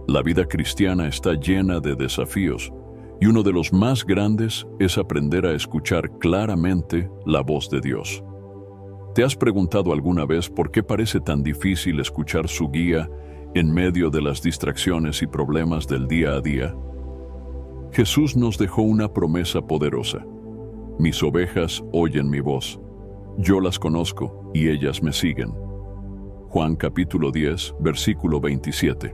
La vida cristiana está llena de desafíos, y uno de los más grandes es aprender a escuchar claramente la voz de Dios. ¿Te has preguntado alguna vez por qué parece tan difícil escuchar su guía en medio de las distracciones y problemas del día a día? Jesús nos dejó una promesa poderosa. Mis ovejas oyen mi voz. Yo las conozco y ellas me siguen. Juan capítulo 10, versículo 27.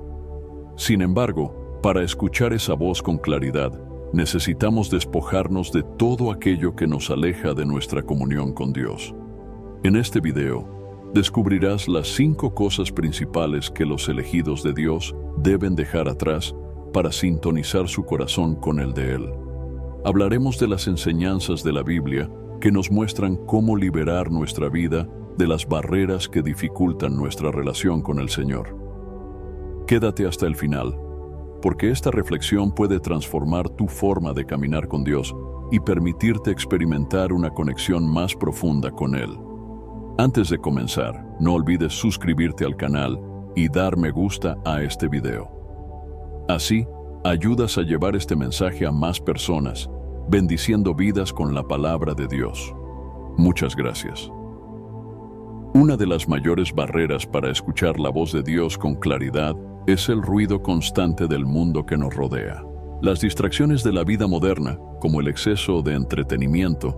Sin embargo, para escuchar esa voz con claridad, necesitamos despojarnos de todo aquello que nos aleja de nuestra comunión con Dios. En este video, descubrirás las 5 cosas principales que los elegidos de Dios deben dejar atrás para sintonizar su corazón con el de Él. Hablaremos de las enseñanzas de la Biblia que nos muestran cómo liberar nuestra vida de las barreras que dificultan nuestra relación con el Señor. Quédate hasta el final, porque esta reflexión puede transformar tu forma de caminar con Dios y permitirte experimentar una conexión más profunda con Él. Antes de comenzar, no olvides suscribirte al canal y dar me gusta a este video. Así, ayudas a llevar este mensaje a más personas, bendiciendo vidas con la palabra de Dios. Muchas gracias. Una de las mayores barreras para escuchar la voz de Dios con claridad es el ruido constante del mundo que nos rodea. Las distracciones de la vida moderna, como el exceso de entretenimiento,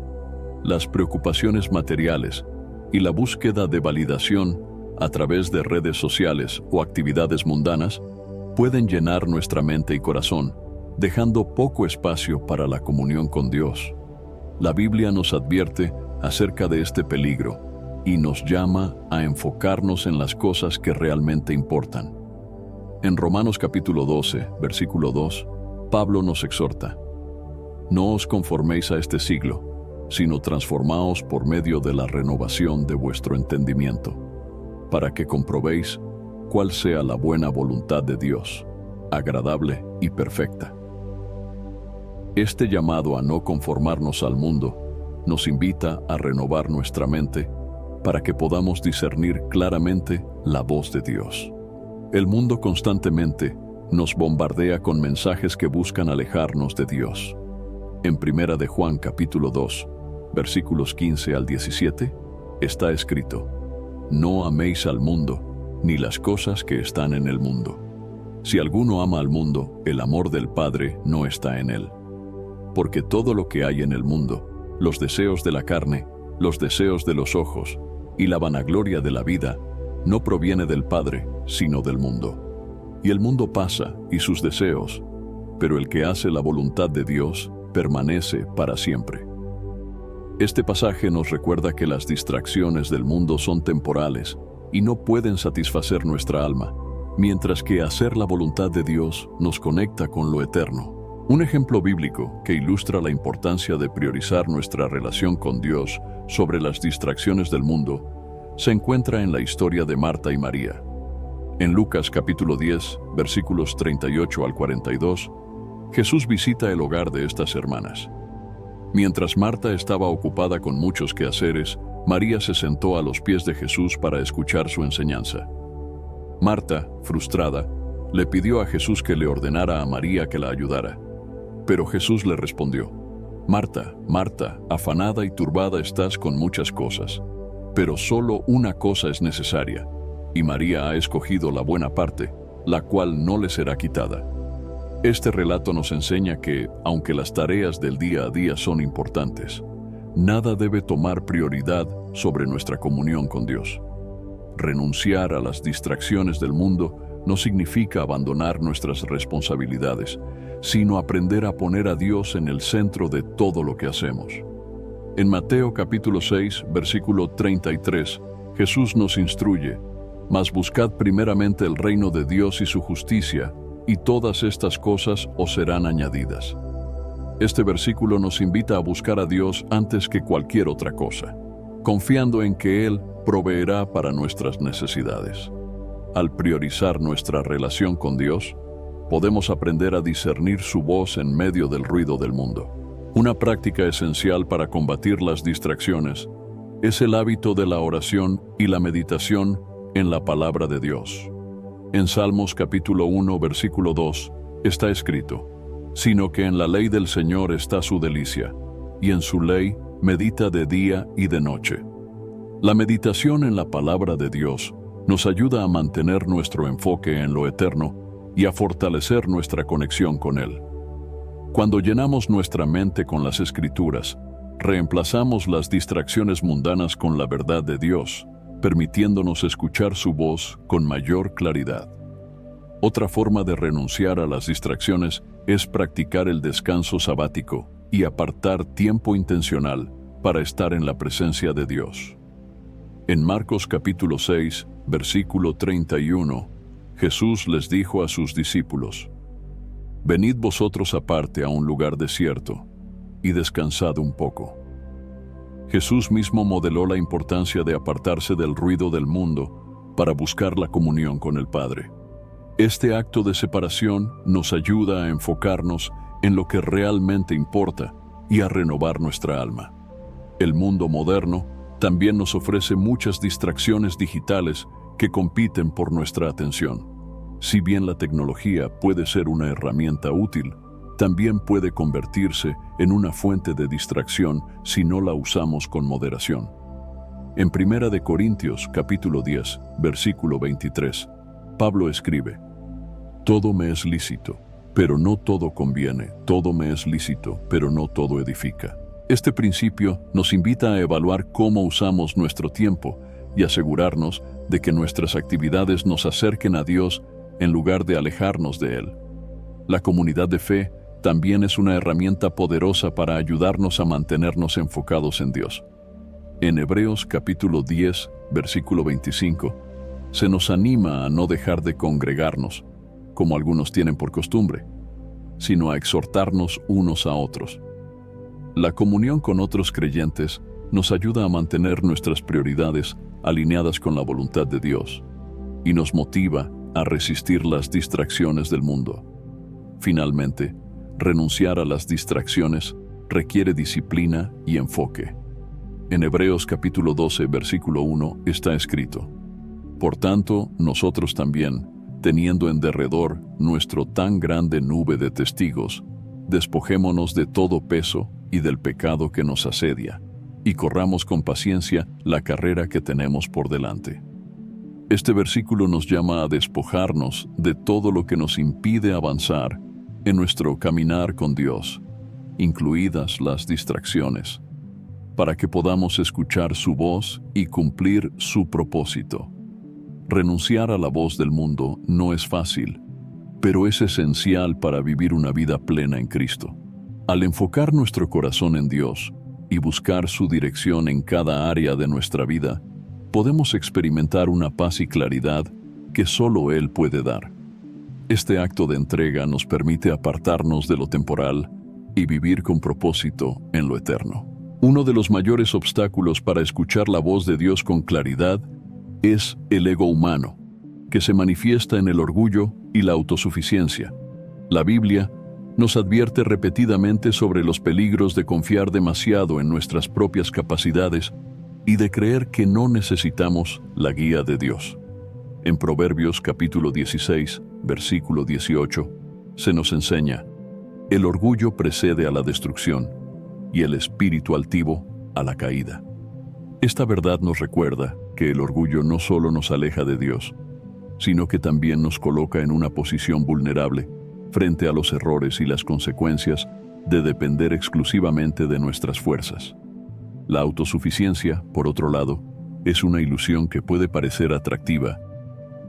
las preocupaciones materiales y la búsqueda de validación a través de redes sociales o actividades mundanas, pueden llenar nuestra mente y corazón, dejando poco espacio para la comunión con Dios. La Biblia nos advierte acerca de este peligro y nos llama a enfocarnos en las cosas que realmente importan. En Romanos capítulo 12, versículo 2, Pablo nos exhorta: No os conforméis a este siglo, sino transformaos por medio de la renovación de vuestro entendimiento, para que comprobéis cuál sea la buena voluntad de Dios, agradable y perfecta. Este llamado a no conformarnos al mundo nos invita a renovar nuestra mente para que podamos discernir claramente la voz de Dios. El mundo constantemente nos bombardea con mensajes que buscan alejarnos de Dios. En 1 de Juan capítulo 2, versículos 15 al 17, está escrito: No améis al mundo, ni las cosas que están en el mundo. Si alguno ama al mundo, el amor del Padre no está en él. Porque todo lo que hay en el mundo, los deseos de la carne, los deseos de los ojos y la vanagloria de la vida, no proviene del Padre, sino del mundo. Y el mundo pasa y sus deseos, pero el que hace la voluntad de Dios permanece para siempre. Este pasaje nos recuerda que las distracciones del mundo son temporales y no pueden satisfacer nuestra alma, mientras que hacer la voluntad de Dios nos conecta con lo eterno. Un ejemplo bíblico que ilustra la importancia de priorizar nuestra relación con Dios sobre las distracciones del mundo se encuentra en la historia de Marta y María. En Lucas capítulo 10, versículos 38 al 42, Jesús visita el hogar de estas hermanas. Mientras Marta estaba ocupada con muchos quehaceres, María se sentó a los pies de Jesús para escuchar su enseñanza. Marta, frustrada, le pidió a Jesús que le ordenara a María que la ayudara. Pero Jesús le respondió: Marta, Marta, afanada y turbada estás con muchas cosas, pero solo una cosa es necesaria, y María ha escogido la buena parte, la cual no le será quitada. Este relato nos enseña que, aunque las tareas del día a día son importantes, nada debe tomar prioridad sobre nuestra comunión con Dios. Renunciar a las distracciones del mundo no significa abandonar nuestras responsabilidades, sino aprender a poner a Dios en el centro de todo lo que hacemos. En Mateo capítulo 6, versículo 33, Jesús nos instruye: Mas buscad primeramente el reino de Dios y su justicia, y todas estas cosas os serán añadidas. Este versículo nos invita a buscar a Dios antes que cualquier otra cosa, confiando en que Él proveerá para nuestras necesidades. Al priorizar nuestra relación con Dios, podemos aprender a discernir su voz en medio del ruido del mundo. Una práctica esencial para combatir las distracciones es el hábito de la oración y la meditación en la palabra de Dios. En Salmos capítulo 1, versículo 2, está escrito: sino que en la ley del Señor está su delicia, y en su ley medita de día y de noche. La meditación en la palabra de Dios nos ayuda a mantener nuestro enfoque en lo eterno y a fortalecer nuestra conexión con Él. Cuando llenamos nuestra mente con las Escrituras, reemplazamos las distracciones mundanas con la verdad de Dios, permitiéndonos escuchar su voz con mayor claridad. Otra forma de renunciar a las distracciones es practicar el descanso sabático y apartar tiempo intencional para estar en la presencia de Dios. En Marcos capítulo 6, versículo 31, Jesús les dijo a sus discípulos: venid vosotros aparte a un lugar desierto y descansad un poco. Jesús mismo modeló la importancia de apartarse del ruido del mundo para buscar la comunión con el Padre. Este acto de separación nos ayuda a enfocarnos en lo que realmente importa y a renovar nuestra alma. El mundo moderno también nos ofrece muchas distracciones digitales que compiten por nuestra atención. Si bien la tecnología puede ser una herramienta útil, también puede convertirse en una fuente de distracción si no la usamos con moderación. En 1 Corintios capítulo 10, versículo 23, Pablo escribe: todo me es lícito, pero no todo conviene; todo me es lícito, pero no todo edifica. Este principio nos invita a evaluar cómo usamos nuestro tiempo y asegurarnos de que nuestras actividades nos acerquen a Dios en lugar de alejarnos de Él. La comunidad de fe también es una herramienta poderosa para ayudarnos a mantenernos enfocados en Dios. En Hebreos capítulo 10, versículo 25, se nos anima a no dejar de congregarnos, como algunos tienen por costumbre, sino a exhortarnos unos a otros. La comunión con otros creyentes nos ayuda a mantener nuestras prioridades alineadas con la voluntad de Dios y nos motiva a resistir las distracciones del mundo. Finalmente, renunciar a las distracciones requiere disciplina y enfoque. En Hebreos capítulo 12, versículo 1 está escrito: por tanto, nosotros también, teniendo en derredor nuestro tan grande nube de testigos, despojémonos de todo peso y del pecado que nos asedia, y corramos con paciencia la carrera que tenemos por delante. Este versículo nos llama a despojarnos de todo lo que nos impide avanzar en nuestro caminar con Dios, incluidas las distracciones, para que podamos escuchar su voz y cumplir su propósito. Renunciar a la voz del mundo no es fácil, pero es esencial para vivir una vida plena en Cristo. Al enfocar nuestro corazón en Dios y buscar su dirección en cada área de nuestra vida, podemos experimentar una paz y claridad que solo Él puede dar. Este acto de entrega nos permite apartarnos de lo temporal y vivir con propósito en lo eterno. Uno de los mayores obstáculos para escuchar la voz de Dios con claridad es el ego humano, que se manifiesta en el orgullo y la autosuficiencia. La Biblia nos advierte repetidamente sobre los peligros de confiar demasiado en nuestras propias capacidades y de creer que no necesitamos la guía de Dios. En Proverbios capítulo 16, versículo 18, se nos enseña: el orgullo precede a la destrucción y el espíritu altivo a la caída. Esta verdad nos recuerda que el orgullo no solo nos aleja de Dios, sino que también nos coloca en una posición vulnerable frente a los errores y las consecuencias de depender exclusivamente de nuestras fuerzas. La autosuficiencia, por otro lado, es una ilusión que puede parecer atractiva,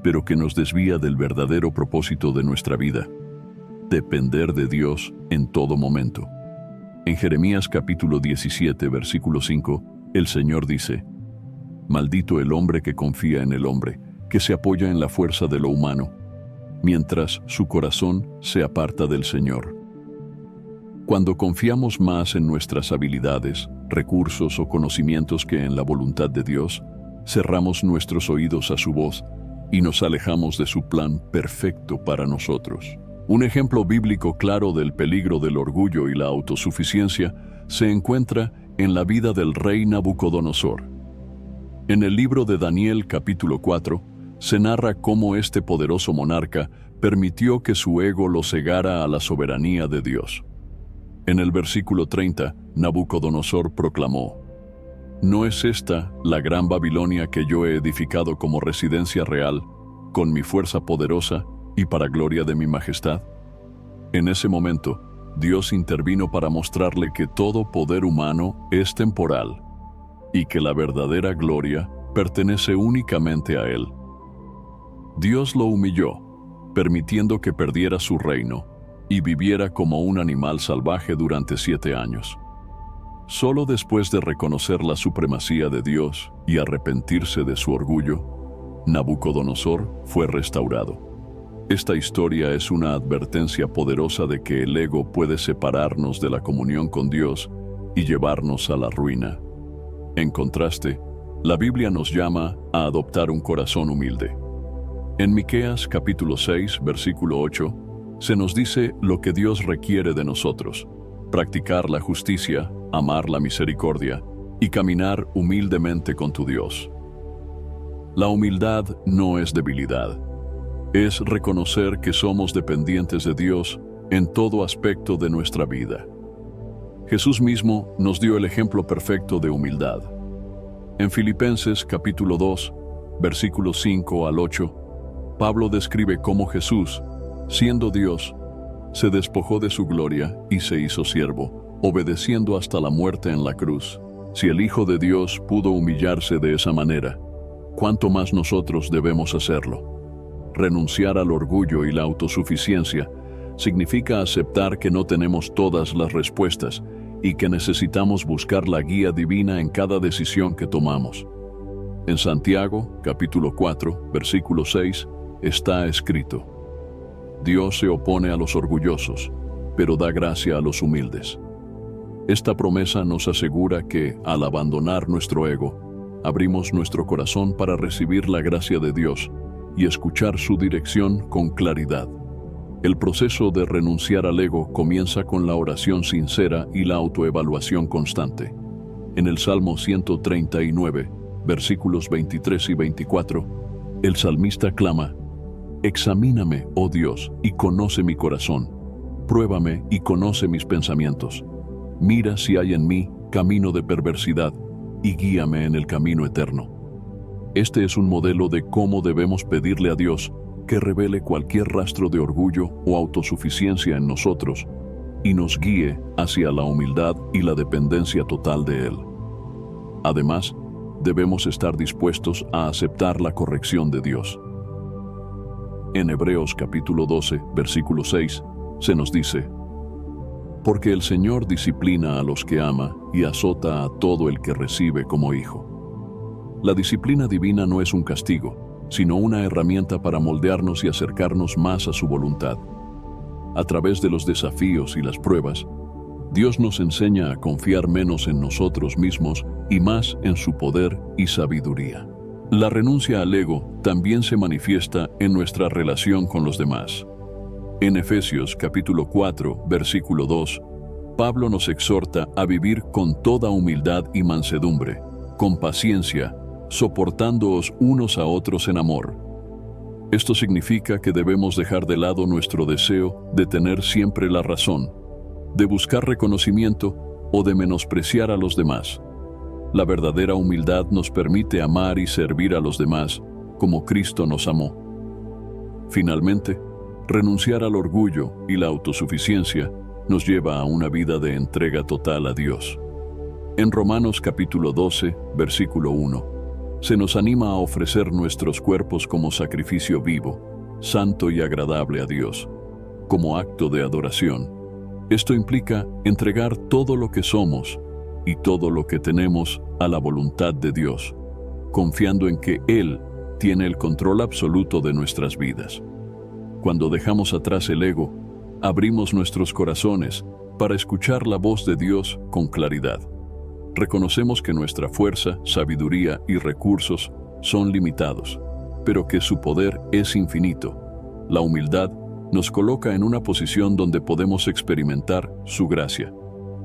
pero que nos desvía del verdadero propósito de nuestra vida: depender de Dios en todo momento. En Jeremías capítulo 17, versículo 5, el Señor dice: maldito el hombre que confía en el hombre, que se apoya en la fuerza de lo humano, mientras su corazón se aparta del Señor. Cuando confiamos más en nuestras habilidades, recursos o conocimientos que en la voluntad de Dios, cerramos nuestros oídos a su voz y nos alejamos de su plan perfecto para nosotros. Un ejemplo bíblico claro del peligro del orgullo y la autosuficiencia se encuentra en la vida del rey Nabucodonosor. En el libro de Daniel capítulo 4, se narra cómo este poderoso monarca permitió que su ego lo cegara a la soberanía de Dios. En el versículo 30, Nabucodonosor proclamó: ¿No es esta la gran Babilonia que yo he edificado como residencia real, con mi fuerza poderosa y para gloria de mi majestad? En ese momento, Dios intervino para mostrarle que todo poder humano es temporal y que la verdadera gloria pertenece únicamente a Él. Dios lo humilló, permitiendo que perdiera su reino y viviera como un animal salvaje durante 7 años. Solo después de reconocer la supremacía de Dios y arrepentirse de su orgullo, Nabucodonosor fue restaurado. Esta historia es una advertencia poderosa de que el ego puede separarnos de la comunión con Dios y llevarnos a la ruina. En contraste, la Biblia nos llama a adoptar un corazón humilde. En Miqueas capítulo 6, versículo 8, se nos dice lo que Dios requiere de nosotros: practicar la justicia, amar la misericordia y caminar humildemente con tu Dios. La humildad no es debilidad. Es reconocer que somos dependientes de Dios en todo aspecto de nuestra vida. Jesús mismo nos dio el ejemplo perfecto de humildad. En Filipenses capítulo 2, versículos 5 al 8, Pablo describe cómo Jesús, siendo Dios, se despojó de su gloria y se hizo siervo, obedeciendo hasta la muerte en la cruz. Si el Hijo de Dios pudo humillarse de esa manera, ¿cuánto más nosotros debemos hacerlo? Renunciar al orgullo y la autosuficiencia significa aceptar que no tenemos todas las respuestas y que necesitamos buscar la guía divina en cada decisión que tomamos. En Santiago, capítulo 4, versículo 6, está escrito: Dios se opone a los orgullosos, pero da gracia a los humildes. Esta promesa nos asegura que, al abandonar nuestro ego, abrimos nuestro corazón para recibir la gracia de Dios y escuchar su dirección con claridad. El proceso de renunciar al ego comienza con la oración sincera y la autoevaluación constante. En el Salmo 139, versículos 23 y 24, el salmista clama: Examíname, oh Dios, y conoce mi corazón. Pruébame y conoce mis pensamientos. Mira si hay en mí camino de perversidad y guíame en el camino eterno. Este es un modelo de cómo debemos pedirle a Dios que revele cualquier rastro de orgullo o autosuficiencia en nosotros y nos guíe hacia la humildad y la dependencia total de Él. Además, debemos estar dispuestos a aceptar la corrección de Dios. En Hebreos capítulo 12, versículo 6, se nos dice: Porque el Señor disciplina a los que ama y azota a todo el que recibe como hijo. La disciplina divina no es un castigo, sino una herramienta para moldearnos y acercarnos más a su voluntad. A través de los desafíos y las pruebas, Dios nos enseña a confiar menos en nosotros mismos y más en su poder y sabiduría. La renuncia al ego también se manifiesta en nuestra relación con los demás. En Efesios capítulo 4, versículo 2, Pablo nos exhorta a vivir con toda humildad y mansedumbre, con paciencia, soportándoos unos a otros en amor. Esto significa que debemos dejar de lado nuestro deseo de tener siempre la razón, de buscar reconocimiento o de menospreciar a los demás. La verdadera humildad nos permite amar y servir a los demás como Cristo nos amó. Finalmente, renunciar al orgullo y la autosuficiencia nos lleva a una vida de entrega total a Dios. En Romanos capítulo 12, versículo 1, se nos anima a ofrecer nuestros cuerpos como sacrificio vivo, santo y agradable a Dios, como acto de adoración. Esto implica entregar todo lo que somos y todo lo que tenemos a la voluntad de Dios, confiando en que Él tiene el control absoluto de nuestras vidas. Cuando dejamos atrás el ego, abrimos nuestros corazones para escuchar la voz de Dios con claridad. Reconocemos que nuestra fuerza, sabiduría y recursos son limitados, pero que su poder es infinito. La humildad nos coloca en una posición donde podemos experimentar su gracia,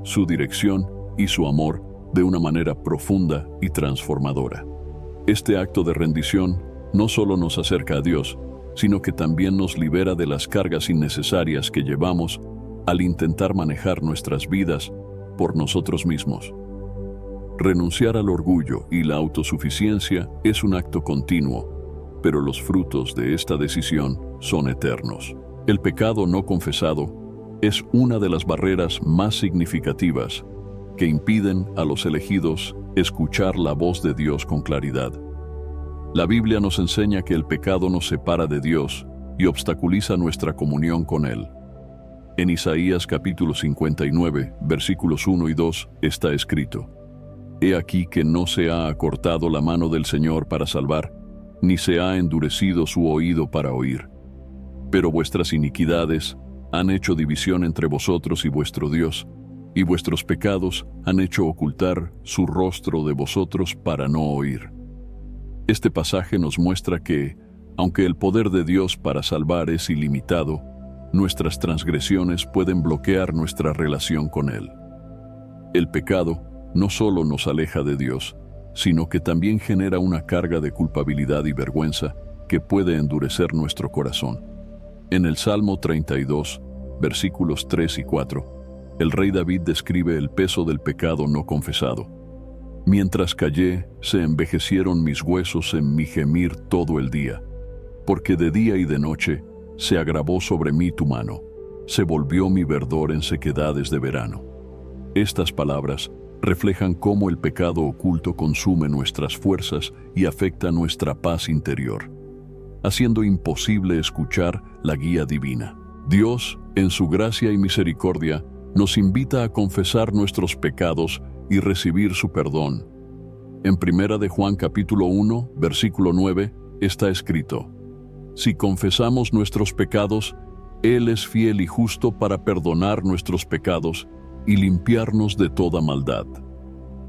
su dirección y su amor de una manera profunda y transformadora. Este acto de rendición no solo nos acerca a Dios, sino que también nos libera de las cargas innecesarias que llevamos al intentar manejar nuestras vidas por nosotros mismos. Renunciar al orgullo y la autosuficiencia es un acto continuo, pero los frutos de esta decisión son eternos. El pecado no confesado es una de las barreras más significativas que impiden a los elegidos escuchar la voz de Dios con claridad. La Biblia nos enseña que el pecado nos separa de Dios y obstaculiza nuestra comunión con Él. En Isaías capítulo 59, versículos 1 y 2 está escrito: He aquí que no se ha acortado la mano del Señor para salvar, ni se ha endurecido su oído para oír. Pero vuestras iniquidades han hecho división entre vosotros y vuestro Dios, y vuestros pecados han hecho ocultar su rostro de vosotros para no oír. Este pasaje nos muestra que, aunque el poder de Dios para salvar es ilimitado, nuestras transgresiones pueden bloquear nuestra relación con Él. El pecado no solo nos aleja de Dios, sino que también genera una carga de culpabilidad y vergüenza que puede endurecer nuestro corazón. En el Salmo 32, versículos 3 y 4, el rey David describe el peso del pecado no confesado. Mientras callé, se envejecieron mis huesos en mi gemir todo el día, porque de día y de noche se agravó sobre mí tu mano, se volvió mi verdor en sequedades de verano. Estas palabras reflejan cómo el pecado oculto consume nuestras fuerzas y afecta nuestra paz interior, haciendo imposible escuchar la guía divina. Dios, en su gracia y misericordia, nos invita a confesar nuestros pecados y recibir su perdón. En 1 de Juan capítulo 1, versículo 9, está escrito: Si confesamos nuestros pecados, Él es fiel y justo para perdonar nuestros pecados y limpiarnos de toda maldad.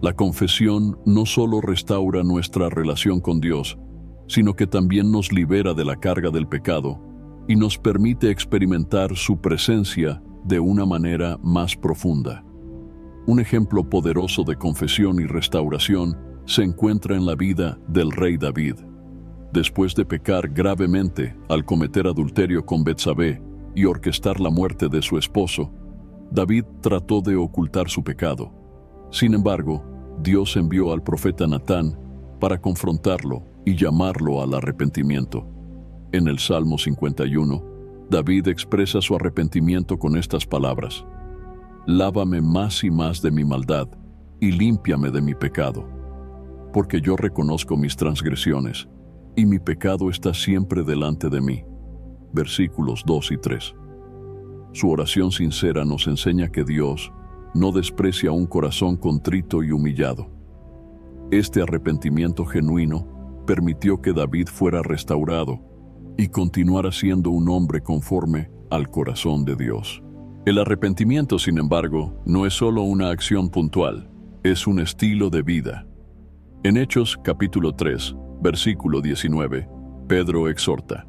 La confesión no solo restaura nuestra relación con Dios, sino que también nos libera de la carga del pecado y nos permite experimentar su presencia de una manera más profunda. Un ejemplo poderoso de confesión y restauración se encuentra en la vida del rey David. Después de pecar gravemente al cometer adulterio con Betsabé y orquestar la muerte de su esposo, David trató de ocultar su pecado. Sin embargo, Dios envió al profeta Natán para confrontarlo y llamarlo al arrepentimiento. En el Salmo 51, David expresa su arrepentimiento con estas palabras: Lávame más y más de mi maldad y límpiame de mi pecado, porque yo reconozco mis transgresiones y mi pecado está siempre delante de mí. Versículos 2 y 3. Su oración sincera nos enseña que Dios no desprecia un corazón contrito y humillado. Este arrepentimiento genuino permitió que David fuera restaurado y continuara siendo un hombre conforme al corazón de Dios. El arrepentimiento, sin embargo, no es solo una acción puntual, es un estilo de vida. En Hechos capítulo 3, versículo 19, Pedro exhorta: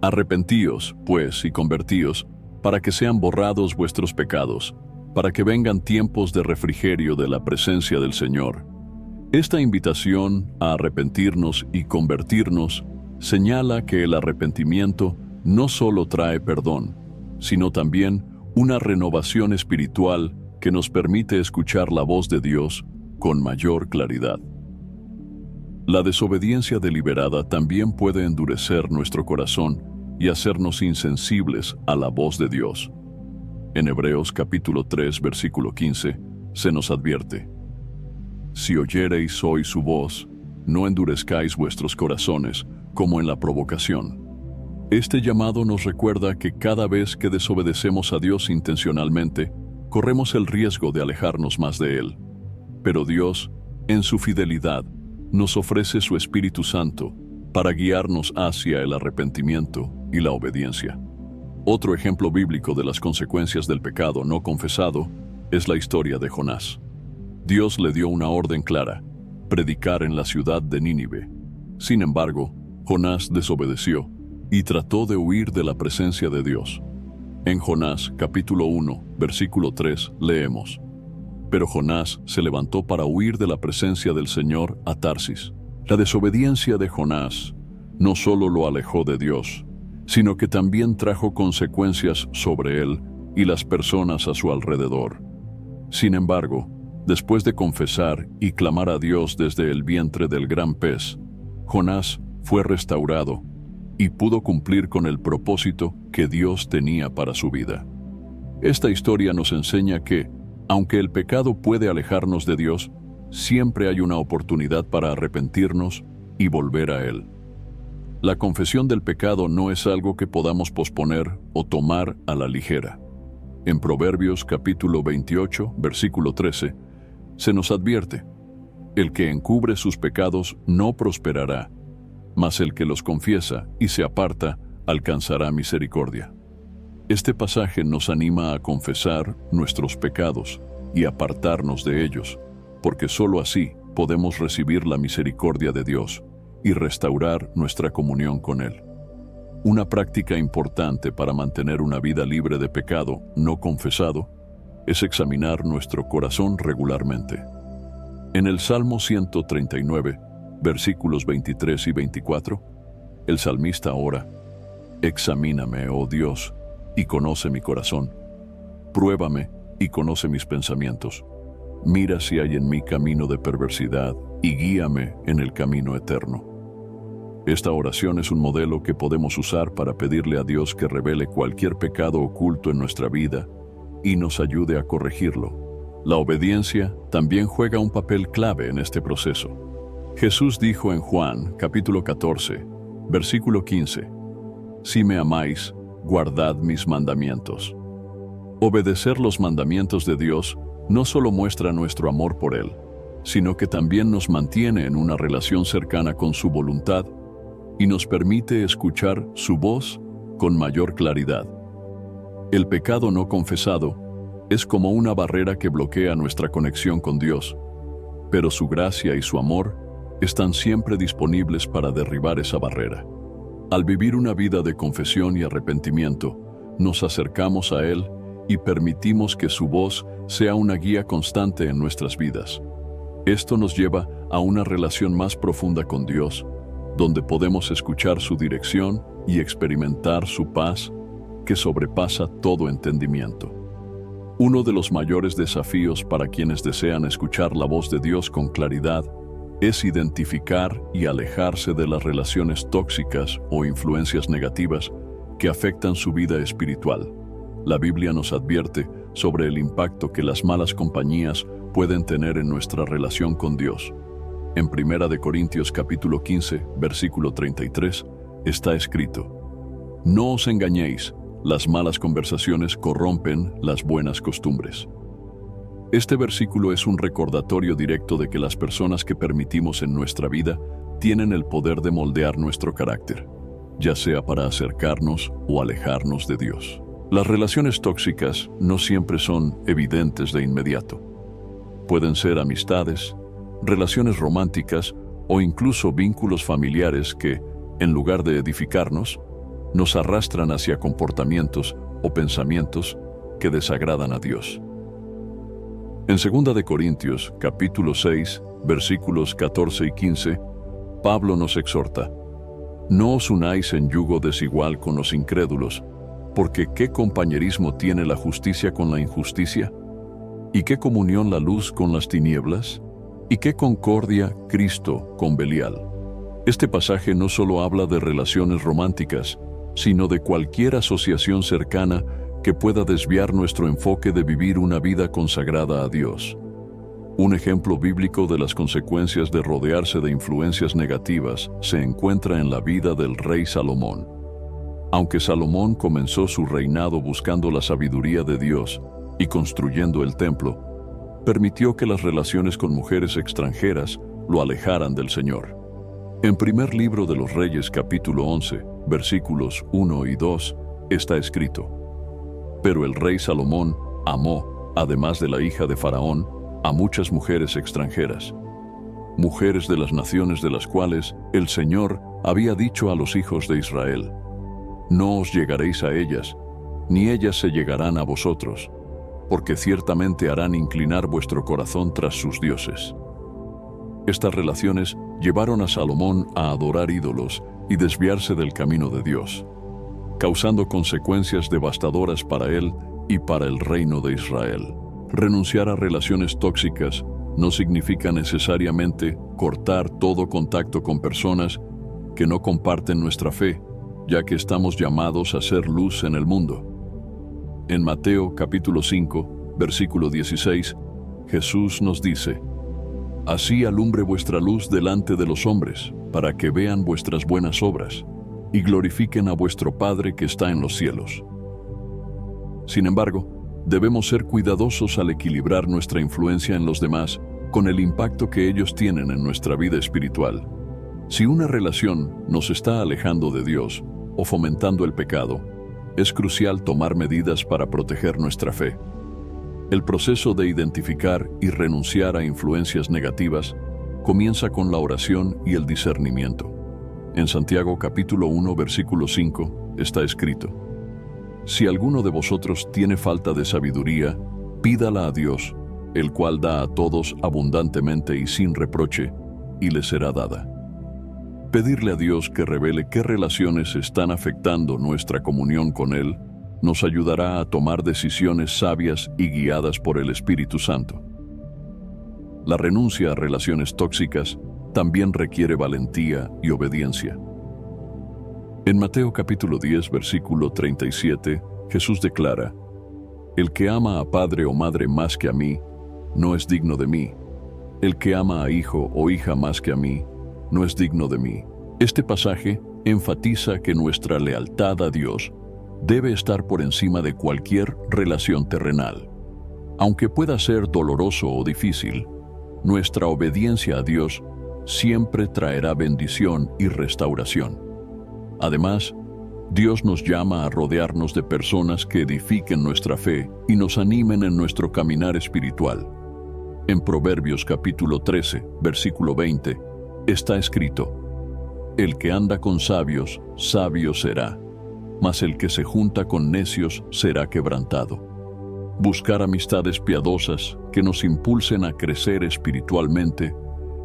Arrepentíos, pues, y convertíos, para que sean borrados vuestros pecados, para que vengan tiempos de refrigerio de la presencia del Señor. Esta invitación a arrepentirnos y convertirnos señala que el arrepentimiento no solo trae perdón, sino también una renovación espiritual que nos permite escuchar la voz de Dios con mayor claridad. La desobediencia deliberada también puede endurecer nuestro corazón y hacernos insensibles a la voz de Dios. En Hebreos capítulo 3, versículo 15, se nos advierte: Si oyereis hoy su voz, no endurezcáis vuestros corazones como en la provocación. Este llamado nos recuerda que cada vez que desobedecemos a Dios intencionalmente, corremos el riesgo de alejarnos más de Él. Pero Dios, en su fidelidad, nos ofrece su Espíritu Santo para guiarnos hacia el arrepentimiento y la obediencia. Otro ejemplo bíblico de las consecuencias del pecado no confesado es la historia de Jonás. Dios le dio una orden clara: predicar en la ciudad de Nínive. Sin embargo, Jonás desobedeció y trató de huir de la presencia de Dios. En Jonás capítulo 1, versículo 3 leemos: Pero Jonás se levantó para huir de la presencia del Señor a Tarsis. La desobediencia de Jonás no solo lo alejó de Dios, sino que también trajo consecuencias sobre él y las personas a su alrededor. Sin embargo, después de confesar y clamar a Dios desde el vientre del gran pez, Jonás fue restaurado y pudo cumplir con el propósito que Dios tenía para su vida. Esta historia nos enseña que, aunque el pecado puede alejarnos de Dios, siempre hay una oportunidad para arrepentirnos y volver a Él. La confesión del pecado no es algo que podamos posponer o tomar a la ligera. En Proverbios capítulo 28, versículo 13, se nos advierte: el que encubre sus pecados no prosperará, mas el que los confiesa y se aparta alcanzará misericordia. Este pasaje nos anima a confesar nuestros pecados y apartarnos de ellos, porque sólo así podemos recibir la misericordia de Dios y restaurar nuestra comunión con Él. Una práctica importante para mantener una vida libre de pecado no confesado es examinar nuestro corazón regularmente. En el Salmo 139, versículos 23 y 24, el salmista ora: examíname, oh Dios, y conoce mi corazón. Pruébame y conoce mis pensamientos. Mira si hay en mí camino de perversidad y guíame en el camino eterno. Esta oración es un modelo que podemos usar para pedirle a Dios que revele cualquier pecado oculto en nuestra vida y nos ayude a corregirlo. La obediencia también juega un papel clave en este proceso. Jesús dijo en Juan, capítulo 14, versículo 15: si me amáis, guardad mis mandamientos. Obedecer los mandamientos de Dios no solo muestra nuestro amor por Él, sino que también nos mantiene en una relación cercana con su voluntad y nos permite escuchar su voz con mayor claridad. El pecado no confesado es como una barrera que bloquea nuestra conexión con Dios, pero su gracia y su amor están siempre disponibles para derribar esa barrera. Al vivir una vida de confesión y arrepentimiento, nos acercamos a Él y permitimos que su voz sea una guía constante en nuestras vidas. Esto nos lleva a una relación más profunda con Dios, donde podemos escuchar su dirección y experimentar su paz que sobrepasa todo entendimiento. Uno de los mayores desafíos para quienes desean escuchar la voz de Dios con claridad es identificar y alejarse de las relaciones tóxicas o influencias negativas que afectan su vida espiritual. La Biblia nos advierte sobre el impacto que las malas compañías pueden tener en nuestra relación con Dios. En 1 Corintios capítulo 15, versículo 33, está escrito: no os engañéis, las malas conversaciones corrompen las buenas costumbres. Este versículo es un recordatorio directo de que las personas que permitimos en nuestra vida tienen el poder de moldear nuestro carácter, ya sea para acercarnos o alejarnos de Dios. Las relaciones tóxicas no siempre son evidentes de inmediato. Pueden ser amistades, relaciones románticas o incluso vínculos familiares que, en lugar de edificarnos, nos arrastran hacia comportamientos o pensamientos que desagradan a Dios. En 2 Corintios, capítulo 6, versículos 14 y 15, Pablo nos exhorta: no os unáis en yugo desigual con los incrédulos, porque ¿qué compañerismo tiene la justicia con la injusticia? ¿Y qué comunión la luz con las tinieblas? ¿Y qué concordia Cristo con Belial? Este pasaje no solo habla de relaciones románticas, sino de cualquier asociación cercana que pueda desviar nuestro enfoque de vivir una vida consagrada a Dios. Un ejemplo bíblico de las consecuencias de rodearse de influencias negativas se encuentra en la vida del rey Salomón. Aunque Salomón comenzó su reinado buscando la sabiduría de Dios y construyendo el templo, permitió que las relaciones con mujeres extranjeras lo alejaran del Señor. En primer libro de los Reyes capítulo 11, versículos 1 y 2, está escrito: pero el rey Salomón amó, además de la hija de Faraón, a muchas mujeres extranjeras, mujeres de las naciones de las cuales el Señor había dicho a los hijos de Israel: no os llegaréis a ellas, ni ellas se llegarán a vosotros, porque ciertamente harán inclinar vuestro corazón tras sus dioses. Estas relaciones llevaron a Salomón a adorar ídolos y desviarse del camino de Dios, causando consecuencias devastadoras para él y para el reino de Israel. Renunciar a relaciones tóxicas no significa necesariamente cortar todo contacto con personas que no comparten nuestra fe, ya que estamos llamados a ser luz en el mundo. En Mateo capítulo 5, versículo 16, Jesús nos dice: «Así alumbre vuestra luz delante de los hombres, para que vean vuestras buenas obras y glorifiquen a vuestro Padre que está en los cielos». Sin embargo, debemos ser cuidadosos al equilibrar nuestra influencia en los demás con el impacto que ellos tienen en nuestra vida espiritual. Si una relación nos está alejando de Dios o fomentando el pecado, es crucial tomar medidas para proteger nuestra fe. El proceso de identificar y renunciar a influencias negativas comienza con la oración y el discernimiento. En Santiago capítulo 1, versículo 5, está escrito: «Si alguno de vosotros tiene falta de sabiduría, pídala a Dios, el cual da a todos abundantemente y sin reproche, y le será dada». Pedirle a Dios que revele qué relaciones están afectando nuestra comunión con Él nos ayudará a tomar decisiones sabias y guiadas por el Espíritu Santo. La renuncia a relaciones tóxicas también requiere valentía y obediencia. En Mateo capítulo 10, versículo 37, Jesús declara: «El que ama a padre o madre más que a mí, no es digno de mí. El que ama a hijo o hija más que a mí, no es digno de mí». Este pasaje enfatiza que nuestra lealtad a Dios debe estar por encima de cualquier relación terrenal. Aunque pueda ser doloroso o difícil, nuestra obediencia a Dios siempre traerá bendición y restauración. Además, Dios nos llama a rodearnos de personas que edifiquen nuestra fe y nos animen en nuestro caminar espiritual. En Proverbios capítulo 13, versículo 20, está escrito: «El que anda con sabios, sabio será, mas el que se junta con necios será quebrantado». Buscar amistades piadosas que nos impulsen a crecer espiritualmente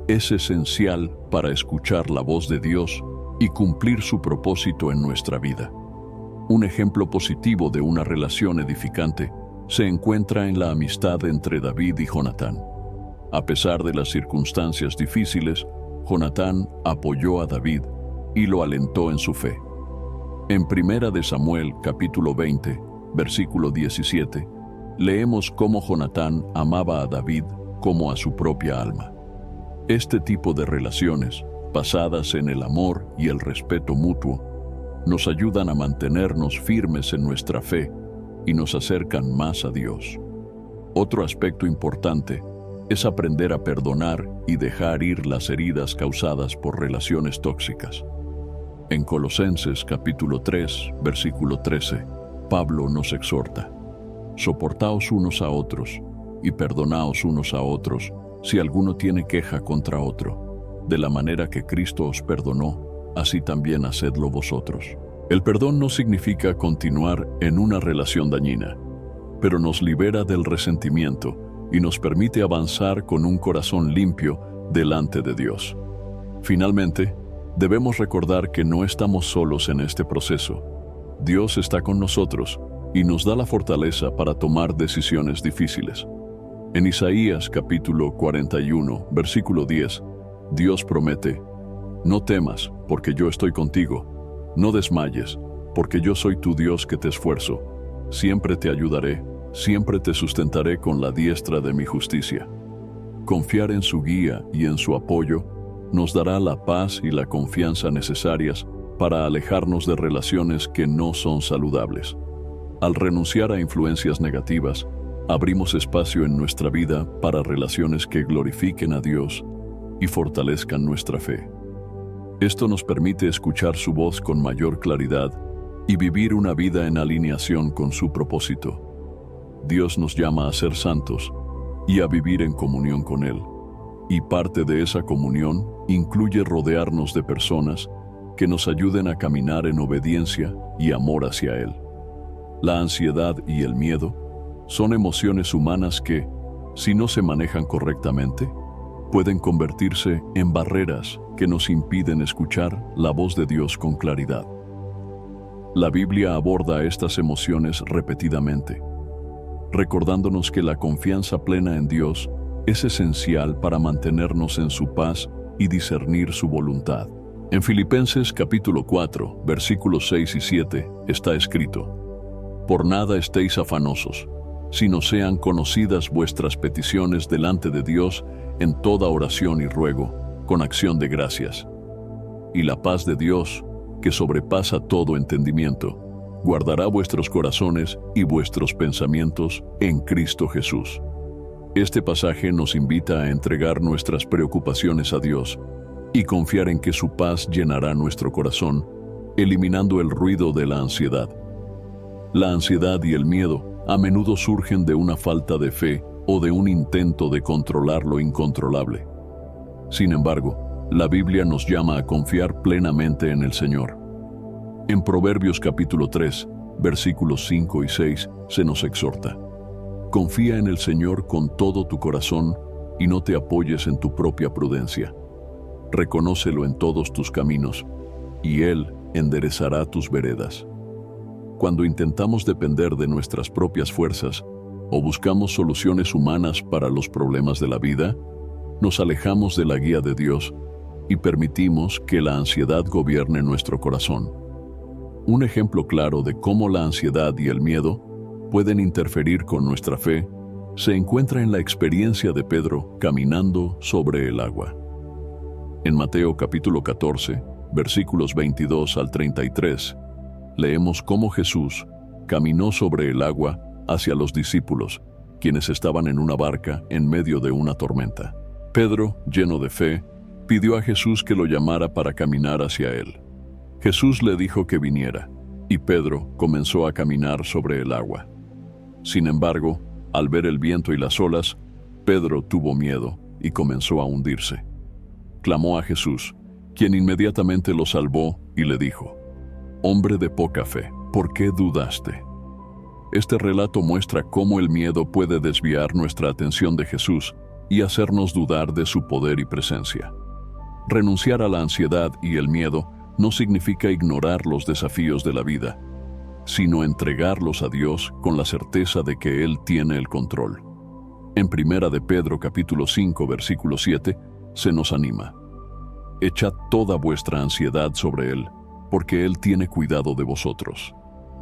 es esencial para escuchar la voz de Dios y cumplir su propósito en nuestra vida. Un ejemplo positivo de una relación edificante se encuentra en la amistad entre David y Jonatán. A pesar de las circunstancias difíciles, Jonatán apoyó a David y lo alentó en su fe. En Primera de Samuel, capítulo 20, versículo 17, leemos cómo Jonatán amaba a David como a su propia alma. Este tipo de relaciones, basadas en el amor y el respeto mutuo, nos ayudan a mantenernos firmes en nuestra fe y nos acercan más a Dios. Otro aspecto importante es aprender a perdonar y dejar ir las heridas causadas por relaciones tóxicas. En Colosenses capítulo 3, versículo 13, Pablo nos exhorta: «Soportaos unos a otros y perdonaos unos a otros si alguno tiene queja contra otro. De la manera que Cristo os perdonó, así también hacedlo vosotros». El perdón no significa continuar en una relación dañina, pero nos libera del resentimiento y nos permite avanzar con un corazón limpio delante de Dios. Finalmente, debemos recordar que no estamos solos en este proceso. Dios está con nosotros y nos da la fortaleza para tomar decisiones difíciles. En Isaías capítulo 41, versículo 10, Dios promete: «No temas, porque yo estoy contigo. No desmayes, porque yo soy tu Dios que te esfuerzo. Siempre te ayudaré, siempre te sustentaré con la diestra de mi justicia». Confiar en su guía y en su apoyo nos dará la paz y la confianza necesarias para alejarnos de relaciones que no son saludables. Al renunciar a influencias negativas, abrimos espacio en nuestra vida para relaciones que glorifiquen a Dios y fortalezcan nuestra fe. Esto nos permite escuchar su voz con mayor claridad y vivir una vida en alineación con su propósito. Dios nos llama a ser santos y a vivir en comunión con Él. Y parte de esa comunión incluye rodearnos de personas que nos ayuden a caminar en obediencia y amor hacia Él. La ansiedad y el miedo son emociones humanas que, si no se manejan correctamente, pueden convertirse en barreras que nos impiden escuchar la voz de Dios con claridad. La Biblia aborda estas emociones repetidamente, recordándonos que la confianza plena en Dios es esencial para mantenernos en su paz y discernir su voluntad. En Filipenses capítulo 4, versículos 6 y 7 está escrito: «Por nada estéis afanosos, sino sean conocidas vuestras peticiones delante de Dios en toda oración y ruego, con acción de gracias. Y la paz de Dios, que sobrepasa todo entendimiento, guardará vuestros corazones y vuestros pensamientos en Cristo Jesús». Este pasaje nos invita a entregar nuestras preocupaciones a Dios y confiar en que su paz llenará nuestro corazón, eliminando el ruido de la ansiedad. La ansiedad y el miedo a menudo surgen de una falta de fe o de un intento de controlar lo incontrolable. Sin embargo, la Biblia nos llama a confiar plenamente en el Señor. En Proverbios capítulo 3, versículos 5 y 6, se nos exhorta: «Confía en el Señor con todo tu corazón y no te apoyes en tu propia prudencia. Reconócelo en todos tus caminos, y Él enderezará tus veredas». Cuando intentamos depender de nuestras propias fuerzas o buscamos soluciones humanas para los problemas de la vida, nos alejamos de la guía de Dios y permitimos que la ansiedad gobierne nuestro corazón. Un ejemplo claro de cómo la ansiedad y el miedo pueden interferir con nuestra fe se encuentra en la experiencia de Pedro caminando sobre el agua. En Mateo capítulo 14, versículos 22 al 33, leemos cómo Jesús caminó sobre el agua hacia los discípulos, quienes estaban en una barca en medio de una tormenta. Pedro, lleno de fe, pidió a Jesús que lo llamara para caminar hacia él. Jesús le dijo que viniera, y Pedro comenzó a caminar sobre el agua. Sin embargo, al ver el viento y las olas, Pedro tuvo miedo y comenzó a hundirse. Clamó a Jesús, quien inmediatamente lo salvó y le dijo: «Hombre de poca fe, ¿por qué dudaste?». Este relato muestra cómo el miedo puede desviar nuestra atención de Jesús y hacernos dudar de su poder y presencia. Renunciar a la ansiedad y el miedo no significa ignorar los desafíos de la vida, sino entregarlos a Dios con la certeza de que Él tiene el control. En Primera de Pedro capítulo 5 versículo 7 se nos anima: «Echad toda vuestra ansiedad sobre Él, porque Él tiene cuidado de vosotros».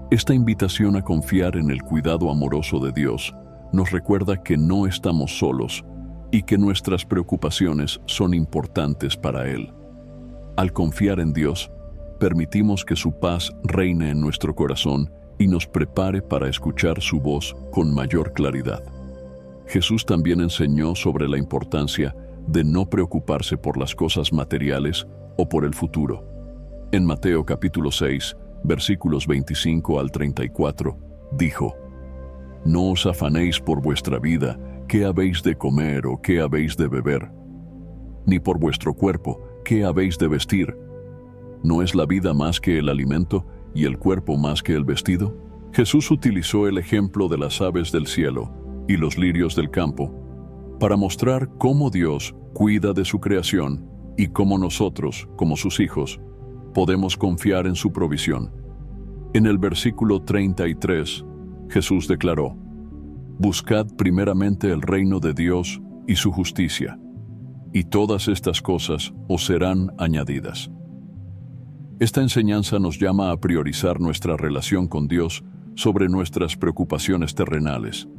Esta invitación a confiar en el cuidado amoroso de Dios nos recuerda que no estamos solos y que nuestras preocupaciones son importantes para Él. Al confiar en Dios, permitimos que su paz reine en nuestro corazón y nos prepare para escuchar su voz con mayor claridad. Jesús también enseñó sobre la importancia de no preocuparse por las cosas materiales o por el futuro. En Mateo capítulo 6, versículos 25 al 34, dijo: «No os afanéis por vuestra vida, qué habéis de comer o qué habéis de beber, ni por vuestro cuerpo, qué habéis de vestir. ¿No es la vida más que el alimento y el cuerpo más que el vestido?». Jesús utilizó el ejemplo de las aves del cielo y los lirios del campo para mostrar cómo Dios cuida de su creación y cómo nosotros, como sus hijos, podemos confiar en su provisión. En el versículo 33, Jesús declaró: «Buscad primeramente el reino de Dios y su justicia, y todas estas cosas os serán añadidas». Esta enseñanza nos llama a priorizar nuestra relación con Dios sobre nuestras preocupaciones terrenales.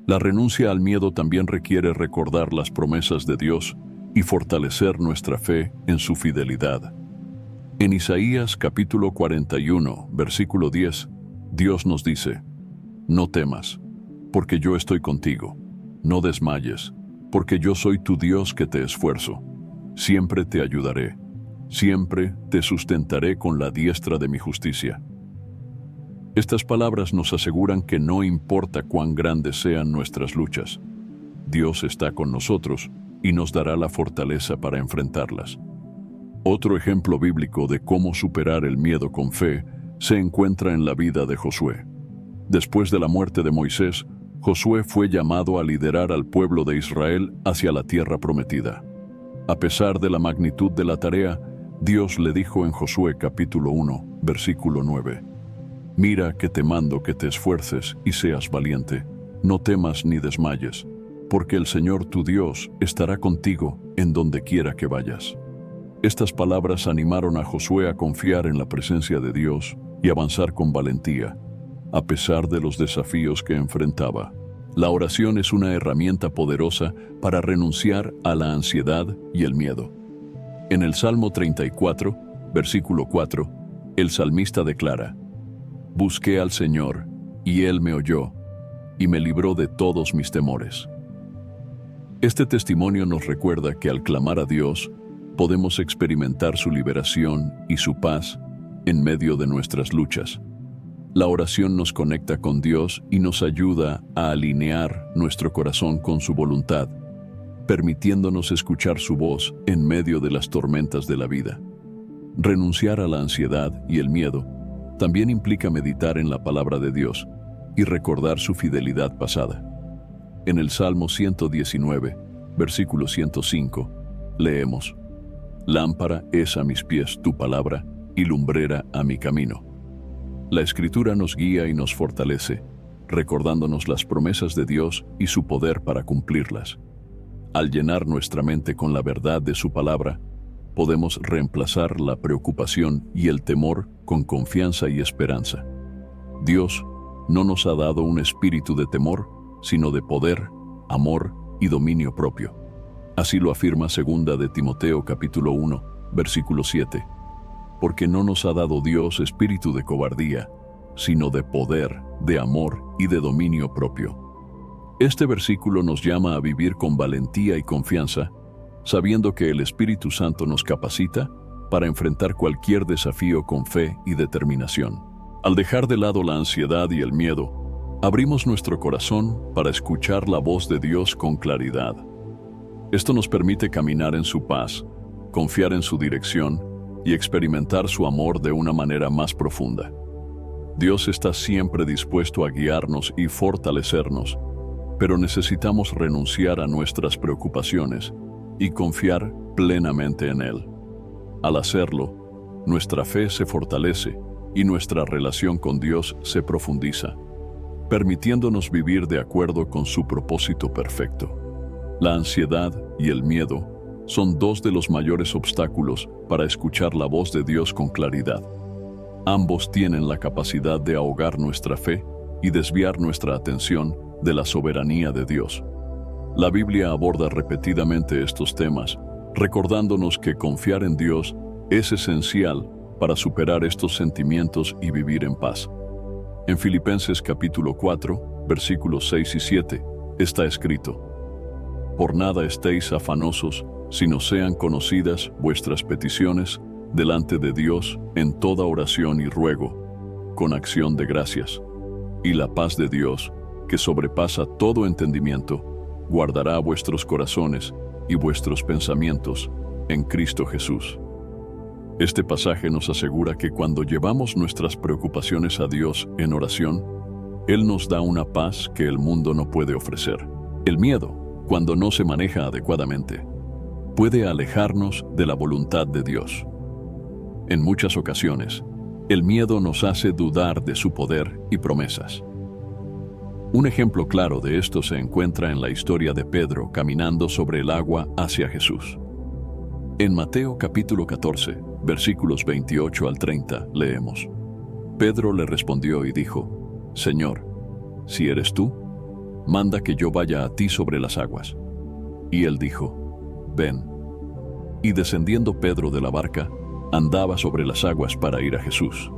La renuncia al miedo también requiere recordar las promesas de Dios y fortalecer nuestra fe en su fidelidad. En Isaías capítulo 41, versículo 10, Dios nos dice: «No temas, porque yo estoy contigo. No desmayes, porque yo soy tu Dios que te esfuerzo. Siempre te ayudaré. Siempre te sustentaré con la diestra de mi justicia». Estas palabras nos aseguran que no importa cuán grandes sean nuestras luchas, Dios está con nosotros y nos dará la fortaleza para enfrentarlas. Otro ejemplo bíblico de cómo superar el miedo con fe se encuentra en la vida de Josué. Después de la muerte de Moisés, Josué fue llamado a liderar al pueblo de Israel hacia la tierra prometida. A pesar de la magnitud de la tarea, Dios le dijo en Josué capítulo 1, versículo 9, «Mira que te mando que te esfuerces y seas valiente, no temas ni desmayes, porque el Señor tu Dios estará contigo en donde quiera que vayas». Estas palabras animaron a Josué a confiar en la presencia de Dios y avanzar con valentía, a pesar de los desafíos que enfrentaba. La oración es una herramienta poderosa para renunciar a la ansiedad y el miedo. En el Salmo 34, versículo 4, el salmista declara, «Busqué al Señor, y Él me oyó, y me libró de todos mis temores». Este testimonio nos recuerda que al clamar a Dios, podemos experimentar su liberación y su paz en medio de nuestras luchas. La oración nos conecta con Dios y nos ayuda a alinear nuestro corazón con su voluntad, permitiéndonos escuchar su voz en medio de las tormentas de la vida. Renunciar a la ansiedad y el miedo también implica meditar en la palabra de Dios y recordar su fidelidad pasada. En el Salmo 119, versículo 105, leemos, «Lámpara es a mis pies tu palabra y lumbrera a mi camino». La Escritura nos guía y nos fortalece, recordándonos las promesas de Dios y su poder para cumplirlas. Al llenar nuestra mente con la verdad de su palabra, podemos reemplazar la preocupación y el temor con confianza y esperanza. Dios no nos ha dado un espíritu de temor, sino de poder, amor y dominio propio. Así lo afirma 2 de Timoteo capítulo 1, versículo 7. Porque no nos ha dado Dios espíritu de cobardía, sino de poder, de amor y de dominio propio. Este versículo nos llama a vivir con valentía y confianza, sabiendo que el Espíritu Santo nos capacita para enfrentar cualquier desafío con fe y determinación. Al dejar de lado la ansiedad y el miedo, abrimos nuestro corazón para escuchar la voz de Dios con claridad. Esto nos permite caminar en su paz, confiar en su dirección y experimentar su amor de una manera más profunda. Dios está siempre dispuesto a guiarnos y fortalecernos, pero necesitamos renunciar a nuestras preocupaciones y confiar plenamente en Él. Al hacerlo, nuestra fe se fortalece y nuestra relación con Dios se profundiza, permitiéndonos vivir de acuerdo con su propósito perfecto. La ansiedad y el miedo son dos de los mayores obstáculos para escuchar la voz de Dios con claridad. Ambos tienen la capacidad de ahogar nuestra fe y desviar nuestra atención de la soberanía de Dios. La Biblia aborda repetidamente estos temas, recordándonos que confiar en Dios es esencial para superar estos sentimientos y vivir en paz. En Filipenses capítulo 4, versículos 6 y 7, está escrito, «Por nada estéis afanosos, sino sean conocidas vuestras peticiones delante de Dios en toda oración y ruego, con acción de gracias. Y la paz de Dios, que sobrepasa todo entendimiento, guardará vuestros corazones y vuestros pensamientos en Cristo Jesús». Este pasaje nos asegura que cuando llevamos nuestras preocupaciones a Dios en oración, Él nos da una paz que el mundo no puede ofrecer. El miedo, cuando no se maneja adecuadamente, puede alejarnos de la voluntad de Dios. En muchas ocasiones, el miedo nos hace dudar de su poder y promesas. Un ejemplo claro de esto se encuentra en la historia de Pedro caminando sobre el agua hacia Jesús. En Mateo capítulo 14, versículos 28 al 30, leemos, Pedro le respondió y dijo, «Señor, si eres tú, manda que yo vaya a ti sobre las aguas». Y él dijo, «Ven». Y descendiendo Pedro de la barca, andaba sobre las aguas para ir a Jesús.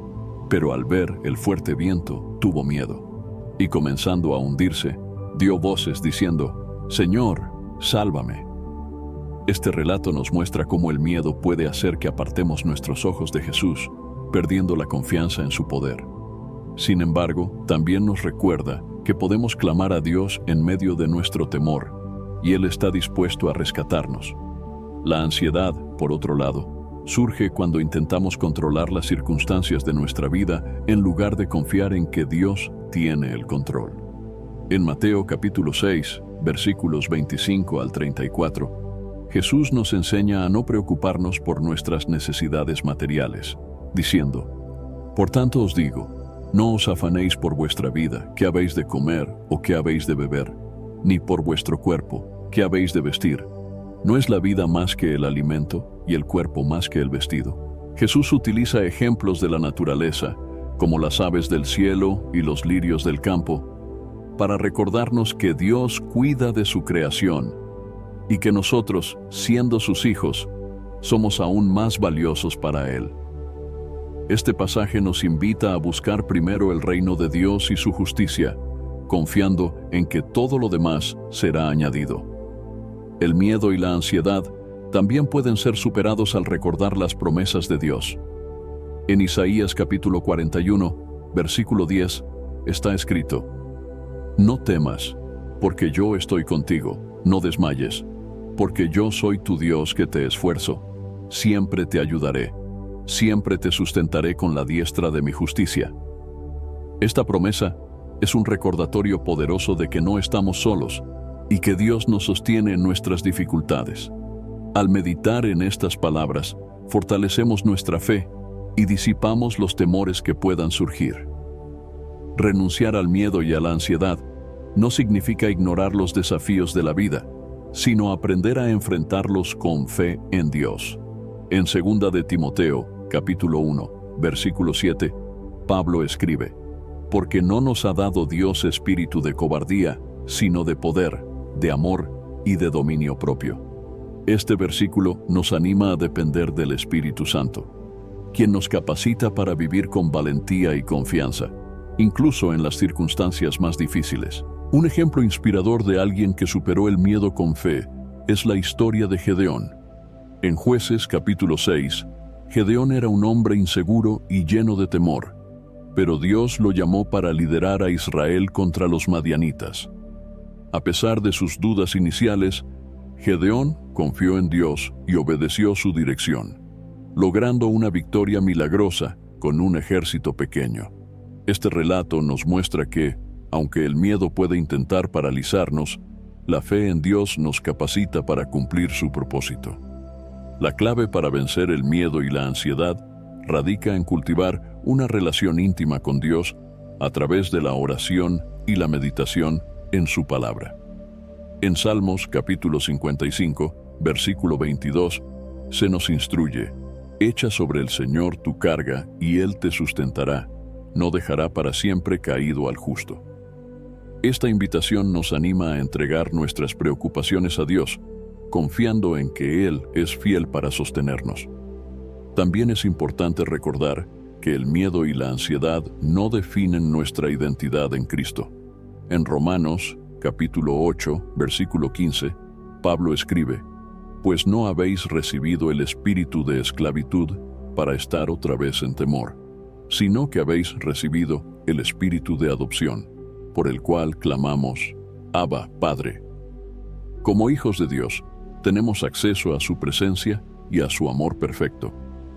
Pero al ver el fuerte viento, tuvo miedo, y comenzando a hundirse, dio voces diciendo, «Señor, sálvame». Este relato nos muestra cómo el miedo puede hacer que apartemos nuestros ojos de Jesús, perdiendo la confianza en su poder. Sin embargo, también nos recuerda que podemos clamar a Dios en medio de nuestro temor, y Él está dispuesto a rescatarnos. La ansiedad, por otro lado, surge cuando intentamos controlar las circunstancias de nuestra vida en lugar de confiar en que Dios tiene el control. En Mateo capítulo 6, versículos 25 al 34, Jesús nos enseña a no preocuparnos por nuestras necesidades materiales, diciendo: por tanto os digo, no os afanéis por vuestra vida, qué habéis de comer o qué habéis de beber, ni por vuestro cuerpo, qué habéis de vestir. ¿No es la vida más que el alimento y el cuerpo más que el vestido? Jesús utiliza ejemplos de la naturaleza, como las aves del cielo y los lirios del campo, para recordarnos que Dios cuida de su creación y que nosotros, siendo sus hijos, somos aún más valiosos para Él. Este pasaje nos invita a buscar primero el reino de Dios y su justicia, confiando en que todo lo demás será añadido. El miedo y la ansiedad también pueden ser superados al recordar las promesas de Dios. En Isaías capítulo 41, versículo 10, está escrito: no temas, porque yo estoy contigo, no desmayes, porque yo soy tu Dios que te esfuerzo, siempre te ayudaré, siempre te sustentaré con la diestra de mi justicia. Esta promesa es un recordatorio poderoso de que no estamos solos y que Dios nos sostiene en nuestras dificultades. Al meditar en estas palabras, fortalecemos nuestra fe y disipamos los temores que puedan surgir. Renunciar al miedo y a la ansiedad no significa ignorar los desafíos de la vida, sino aprender a enfrentarlos con fe en Dios. En 2 de Timoteo, capítulo 1, versículo 7, Pablo escribe: porque no nos ha dado Dios espíritu de cobardía, sino de poder, de amor y de dominio propio. Este versículo nos anima a depender del Espíritu Santo, quien nos capacita para vivir con valentía y confianza, incluso en las circunstancias más difíciles. Un ejemplo inspirador de alguien que superó el miedo con fe es la historia de Gedeón. En Jueces capítulo 6, Gedeón era un hombre inseguro y lleno de temor, pero Dios lo llamó para liderar a Israel contra los madianitas. A pesar de sus dudas iniciales, Gedeón confió en Dios y obedeció su dirección, logrando una victoria milagrosa con un ejército pequeño. Este relato nos muestra que, aunque el miedo puede intentar paralizarnos, la fe en Dios nos capacita para cumplir su propósito. La clave para vencer el miedo y la ansiedad radica en cultivar una relación íntima con Dios a través de la oración y la meditación en su palabra. En Salmos capítulo 55, versículo 22, se nos instruye: echa sobre el Señor tu carga y Él te sustentará, no dejará para siempre caído al justo. Esta invitación nos anima a entregar nuestras preocupaciones a Dios, confiando en que Él es fiel para sostenernos. También es importante recordar que el miedo y la ansiedad no definen nuestra identidad en Cristo. En Romanos capítulo 8, versículo 15, Pablo escribe: pues no habéis recibido el espíritu de esclavitud para estar otra vez en temor, sino que habéis recibido el espíritu de adopción, por el cual clamamos: Abba, Padre. Como hijos de Dios, tenemos acceso a su presencia y a su amor perfecto,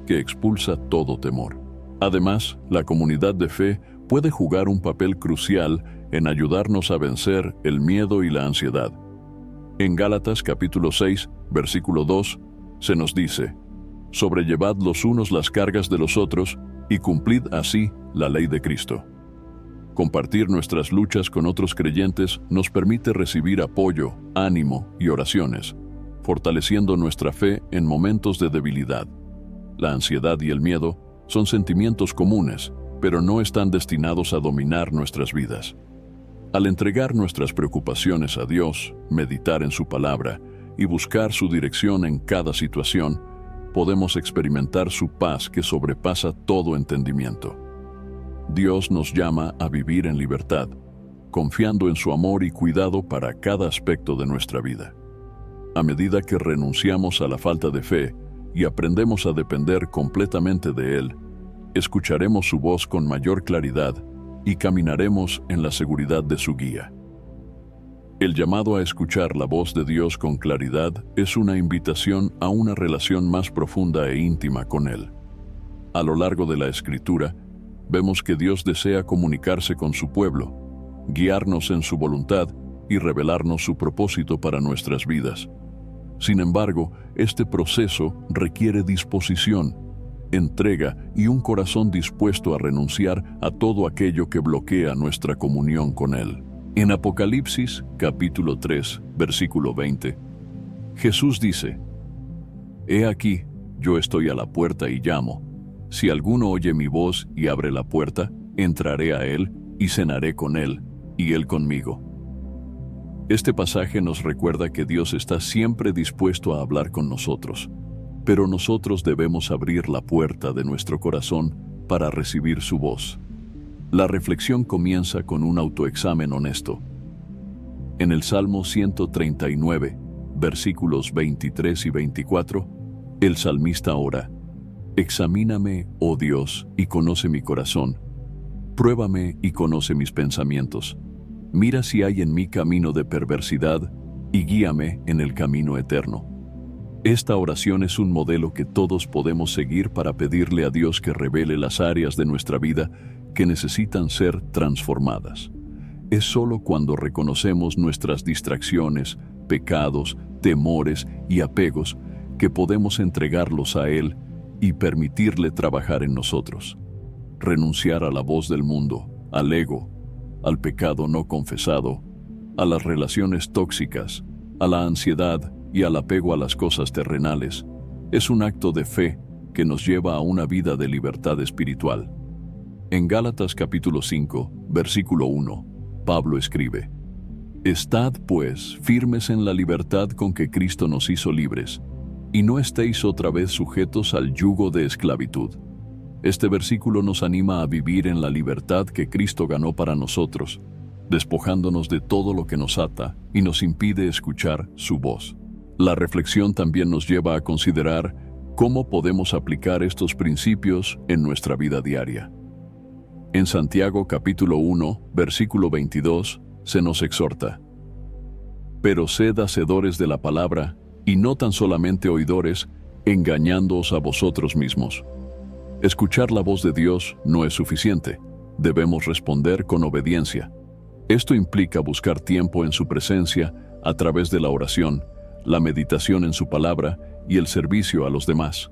que expulsa todo temor. Además, la comunidad de fe puede jugar un papel crucial en ayudarnos a vencer el miedo y la ansiedad. En Gálatas capítulo 6, versículo 2, se nos dice: sobrellevad los unos las cargas de los otros y cumplid así la ley de Cristo. Compartir nuestras luchas con otros creyentes nos permite recibir apoyo, ánimo y oraciones, fortaleciendo nuestra fe en momentos de debilidad. La ansiedad y el miedo son sentimientos comunes, pero no están destinados a dominar nuestras vidas. Al entregar nuestras preocupaciones a Dios, meditar en su palabra y buscar su dirección en cada situación, podemos experimentar su paz que sobrepasa todo entendimiento. Dios nos llama a vivir en libertad, confiando en su amor y cuidado para cada aspecto de nuestra vida. A medida que renunciamos a la falta de fe y aprendemos a depender completamente de Él, escucharemos su voz con mayor claridad y caminaremos en la seguridad de su guía. El llamado a escuchar la voz de Dios con claridad es una invitación a una relación más profunda e íntima con Él. A lo largo de la Escritura, vemos que Dios desea comunicarse con su pueblo, guiarnos en su voluntad y revelarnos su propósito para nuestras vidas. Sin embargo, este proceso requiere disposición, entrega y un corazón dispuesto a renunciar a todo aquello que bloquea nuestra comunión con Él. En Apocalipsis, capítulo 3, versículo 20, Jesús dice: «He aquí, yo estoy a la puerta y llamo. Si alguno oye mi voz y abre la puerta, entraré a él y cenaré con él, y él conmigo». Este pasaje nos recuerda que Dios está siempre dispuesto a hablar con nosotros, pero nosotros debemos abrir la puerta de nuestro corazón para recibir su voz. La reflexión comienza con un autoexamen honesto. En el Salmo 139, versículos 23 y 24, el salmista ora: «Examíname, oh Dios, y conoce mi corazón. Pruébame y conoce mis pensamientos. Mira si hay en mí camino de perversidad y guíame en el camino eterno». Esta oración es un modelo que todos podemos seguir para pedirle a Dios que revele las áreas de nuestra vida que necesitan ser transformadas. Es solo cuando reconocemos nuestras distracciones, pecados, temores y apegos que podemos entregarlos a Él y permitirle trabajar en nosotros. Renunciar a la voz del mundo, al ego, al pecado no confesado, a las relaciones tóxicas, a la ansiedad y al apego a las cosas terrenales, es un acto de fe que nos lleva a una vida de libertad espiritual. En Gálatas capítulo 5, versículo 1, Pablo escribe: «Estad, pues, firmes en la libertad con que Cristo nos hizo libres, y no estéis otra vez sujetos al yugo de esclavitud». Este versículo nos anima a vivir en la libertad que Cristo ganó para nosotros, despojándonos de todo lo que nos ata y nos impide escuchar su voz. La reflexión también nos lleva a considerar cómo podemos aplicar estos principios en nuestra vida diaria. En Santiago capítulo 1, versículo 22, se nos exhorta: «Pero sed hacedores de la palabra, y no tan solamente oidores, engañándoos a vosotros mismos». Escuchar la voz de Dios no es suficiente, debemos responder con obediencia. Esto implica buscar tiempo en su presencia a través de la oración, la meditación en su palabra y el servicio a los demás.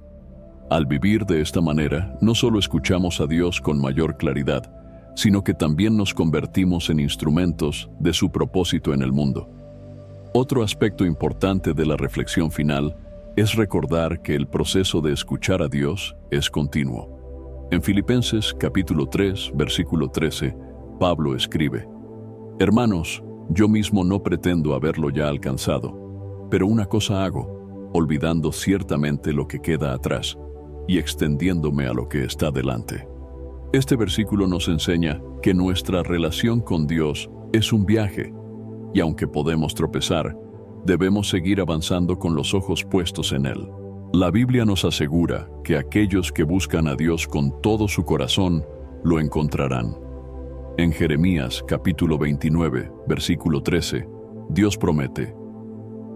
Al vivir de esta manera, no solo escuchamos a Dios con mayor claridad, sino que también nos convertimos en instrumentos de su propósito en el mundo. Otro aspecto importante de la reflexión final es recordar que el proceso de escuchar a Dios es continuo. En Filipenses capítulo 3, versículo 13, Pablo escribe: «Hermanos, yo mismo no pretendo haberlo ya alcanzado, pero una cosa hago, olvidando ciertamente lo que queda atrás y extendiéndome a lo que está delante». Este versículo nos enseña que nuestra relación con Dios es un viaje, y aunque podemos tropezar, debemos seguir avanzando con los ojos puestos en Él. La Biblia nos asegura que aquellos que buscan a Dios con todo su corazón, lo encontrarán. En Jeremías capítulo 29, versículo 13, Dios promete: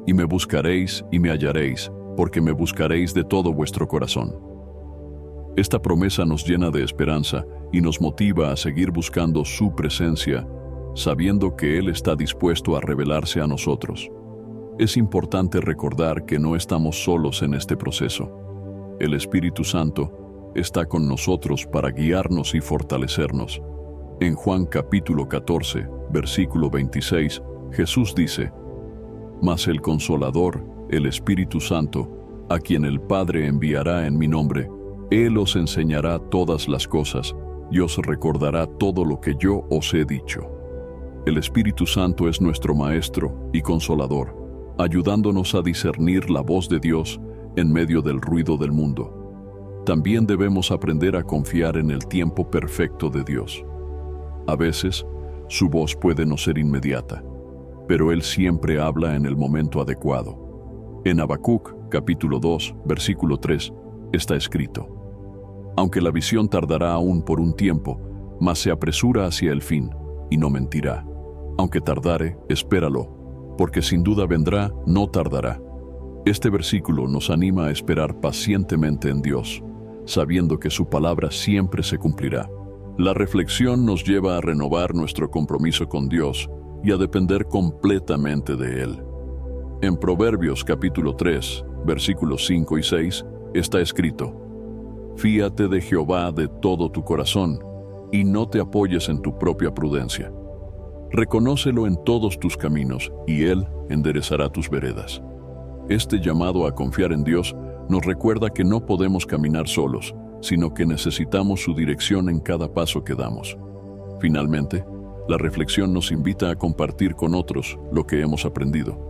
«Y me buscaréis y me hallaréis, porque me buscaréis de todo vuestro corazón». Esta promesa nos llena de esperanza y nos motiva a seguir buscando su presencia, sabiendo que Él está dispuesto a revelarse a nosotros. Es importante recordar que no estamos solos en este proceso. El Espíritu Santo está con nosotros para guiarnos y fortalecernos. En Juan capítulo 14, versículo 26, Jesús dice: «Mas el Consolador, el Espíritu Santo, a quien el Padre enviará en mi nombre, Él os enseñará todas las cosas y os recordará todo lo que yo os he dicho». El Espíritu Santo es nuestro Maestro y Consolador, ayudándonos a discernir la voz de Dios en medio del ruido del mundo. También debemos aprender a confiar en el tiempo perfecto de Dios. A veces, su voz puede no ser inmediata, pero Él siempre habla en el momento adecuado. En Habacuc, capítulo 2, versículo 3, está escrito: «Aunque la visión tardará aún por un tiempo, mas se apresura hacia el fin, y no mentirá. Aunque tardare, espéralo, porque sin duda vendrá, no tardará». Este versículo nos anima a esperar pacientemente en Dios, sabiendo que su palabra siempre se cumplirá. La reflexión nos lleva a renovar nuestro compromiso con Dios y a depender completamente de Él. En Proverbios capítulo 3, versículos 5 y 6, está escrito: Fíate de Jehová de todo tu corazón, y no te apoyes en tu propia prudencia. Reconócelo en todos tus caminos, y Él enderezará tus veredas. Este llamado a confiar en Dios nos recuerda que no podemos caminar solos, sino que necesitamos su dirección en cada paso que damos. Finalmente, la reflexión nos invita a compartir con otros lo que hemos aprendido.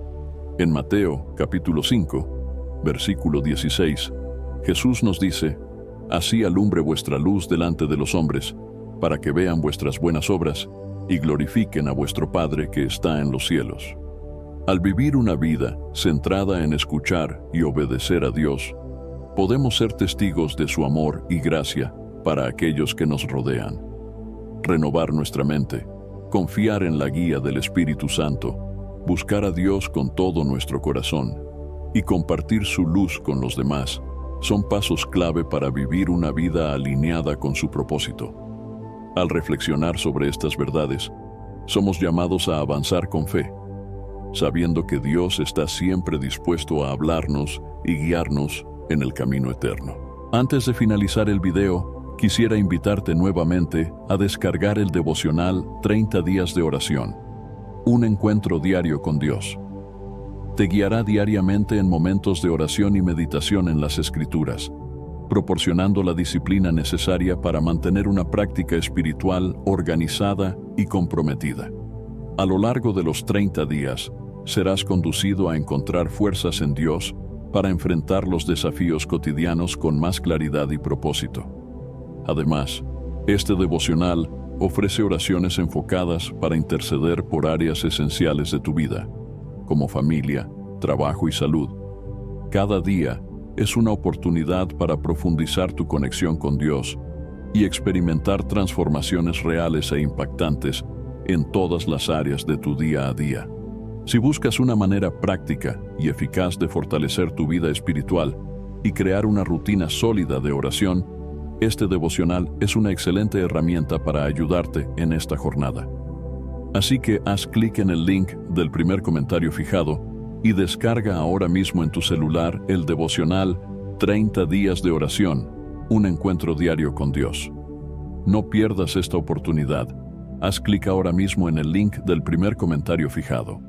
En Mateo capítulo 5, versículo 16, Jesús nos dice: Así alumbre vuestra luz delante de los hombres, para que vean vuestras buenas obras y glorifiquen a vuestro Padre que está en los cielos. Al vivir una vida centrada en escuchar y obedecer a Dios, podemos ser testigos de su amor y gracia para aquellos que nos rodean. Renovar nuestra mente, confiar en la guía del Espíritu Santo, buscar a Dios con todo nuestro corazón y compartir su luz con los demás son pasos clave para vivir una vida alineada con su propósito. Al reflexionar sobre estas verdades, somos llamados a avanzar con fe, sabiendo que Dios está siempre dispuesto a hablarnos y guiarnos en el camino eterno. Antes de finalizar el video, quisiera invitarte nuevamente a descargar el devocional 30 días de oración, un encuentro diario con Dios. Te guiará diariamente en momentos de oración y meditación en las Escrituras, proporcionando la disciplina necesaria para mantener una práctica espiritual organizada y comprometida. A lo largo de los 30 días, serás conducido a encontrar fuerzas en Dios para enfrentar los desafíos cotidianos con más claridad y propósito. Además, este devocional ofrece oraciones enfocadas para interceder por áreas esenciales de tu vida, como familia, trabajo y salud. Cada día es una oportunidad para profundizar tu conexión con Dios y experimentar transformaciones reales e impactantes en todas las áreas de tu día a día. Si buscas una manera práctica y eficaz de fortalecer tu vida espiritual y crear una rutina sólida de oración, este devocional es una excelente herramienta para ayudarte en esta jornada. Así que haz clic en el link del primer comentario fijado y descarga ahora mismo en tu celular el devocional 30 días de oración, un encuentro diario con Dios. No pierdas esta oportunidad. Haz clic ahora mismo en el link del primer comentario fijado.